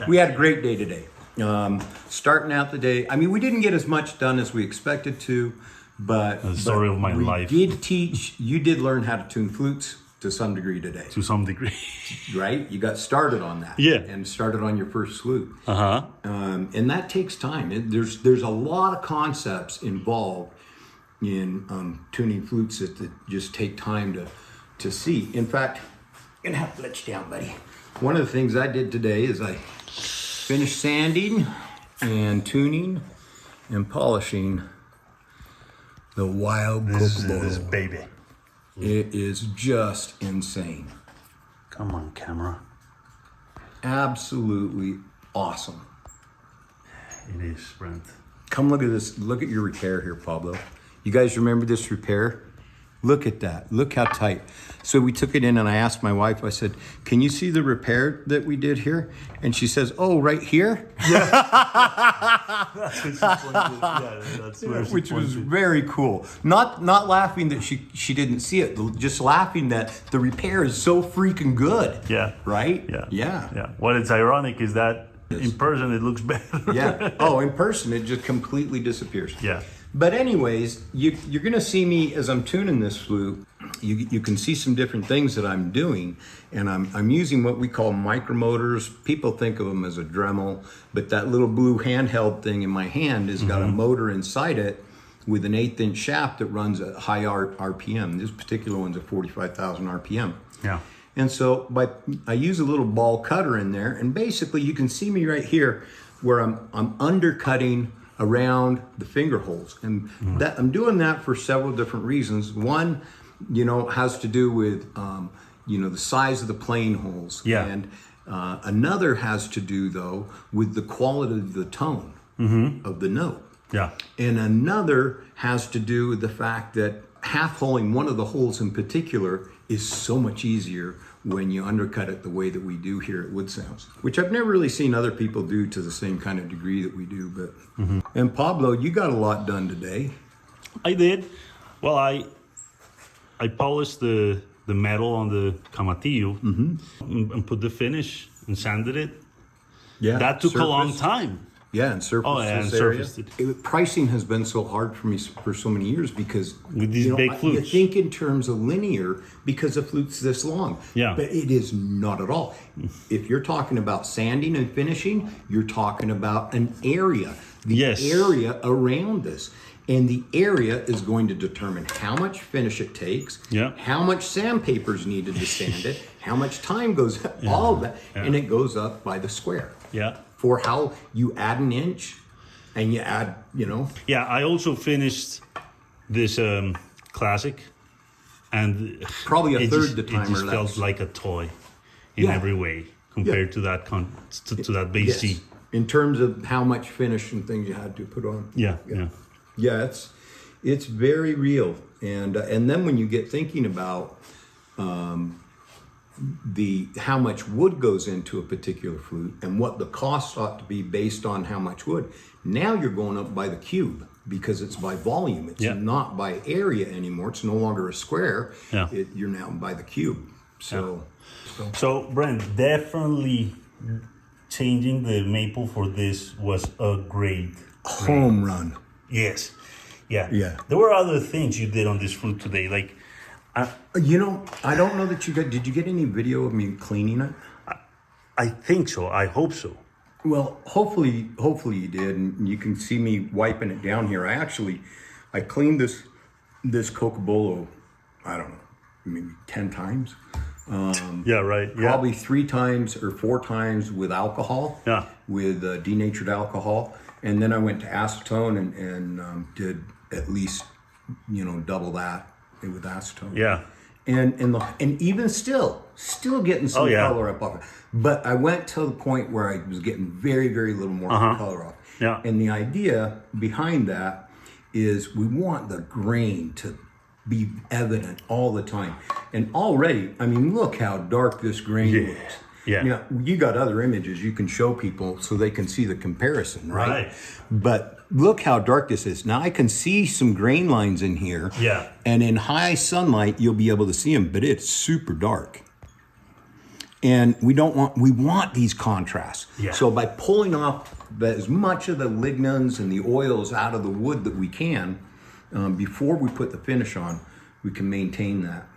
We had a great day today. Starting out the day, I mean, we didn't get as much done as we expected to, but The story of my life. You did learn how to tune flutes to some degree today, To some degree. right? You got started on that. Yeah. And started on your first flute. Uh-huh. And that takes time. There's a lot of concepts involved in tuning flutes that just take time to see. In fact, you're gonna have to let you down, buddy. One of the things I did today is I finished sanding and tuning and polishing the Wild Cocobolo. This baby. It is just insane. Come on, camera. Absolutely awesome. It is, Brent. Come look at this. Look at your repair here, Pablo. You guys remember this repair? Look at that. Look how tight. So we took it in and I asked my wife, I said, can you see the repair that we did here? And she says, oh, right here? Which was very cool. Not laughing that she didn't see it, just laughing that the repair is so freaking good. Yeah. Right? Yeah. What is ironic is that in person it looks better. Yeah. Oh, in person it just completely disappears. Yeah. But anyways, you're going to see me as I'm tuning this flute. You can see some different things that I'm doing, and I'm using what we call micromotors. People think of them as a Dremel, but that little blue handheld thing in my hand has got a motor inside it with an 1/8 inch shaft that runs at high RPM. This particular one's at 45,000 RPM. Yeah. And so I use a little ball cutter in there, and basically you can see me right here where I'm undercutting around the finger holes, and that I'm doing that for several different reasons. One, has to do with the size of the playing holes, and another has to do though with the quality of the tone of the note. Yeah. And another has to do with the fact that half holing one of the holes in particular is so much easier when you undercut it the way that we do here at Woodsounds, which I've never really seen other people do to the same kind of degree that we do. But And Pablo, you got a lot done today. I did. Well, I polished the metal on the Camatillo and put the finish and sanded it. Yeah, That took a long time. Yeah, and surface. Oh, yeah, and surfaced it. Pricing has been so hard for me for so many years because With these big You flutes. think in terms of linear because the flute's this long. Yeah. But it is not at all. If you're talking about sanding and finishing, you're talking about an area. The area around this. And the area is going to determine how much finish it takes, how much sandpaper is needed to sand it, how much time goes, all of that. Yeah. And it goes up by the square. Yeah. For how you add an inch and you add, Yeah, I also finished this classic, and Probably a third the time It just or felt less. like a toy in every way compared to that to that base C. In terms of how much finish and things you had to put on. Yeah. Yeah, it's very real. And then when you get thinking about how much wood goes into a particular flute and what the costs ought to be based on how much wood, now you're going up by the cube because it's by volume. It's not by area anymore. It's no longer a square. Yeah. You're now by the cube. So Brent, definitely changing the maple for this was a great Home run. Yes. Yeah. Yeah. There were other things you did on this flute today, like. I don't know that did you get any video of me cleaning it? I think so. I hope so. Well, hopefully you did, and you can see me wiping it down here. I cleaned this Cocobolo, I don't know, maybe 10 times. Yeah, right. Yeah. Probably 3 times or 4 times with alcohol. Yeah. With denatured alcohol, and then I went to acetone and did at least double that with acetone. Yeah. And even still getting some color up off it. But I went to the point where I was getting very, very little more color off. Yeah. And the idea behind that is we want the grain to be evident all the time. And already, I mean, look how dark this grain looks. Yeah. You got other images you can show people so they can see the comparison, right? Right. But look how dark this is. Now I can see some grain lines in here. Yeah. And in high sunlight, you'll be able to see them, but it's super dark. And we want these contrasts. Yeah. So by pulling off as much of the lignans and the oils out of the wood that we can, before we put the finish on, we can maintain that.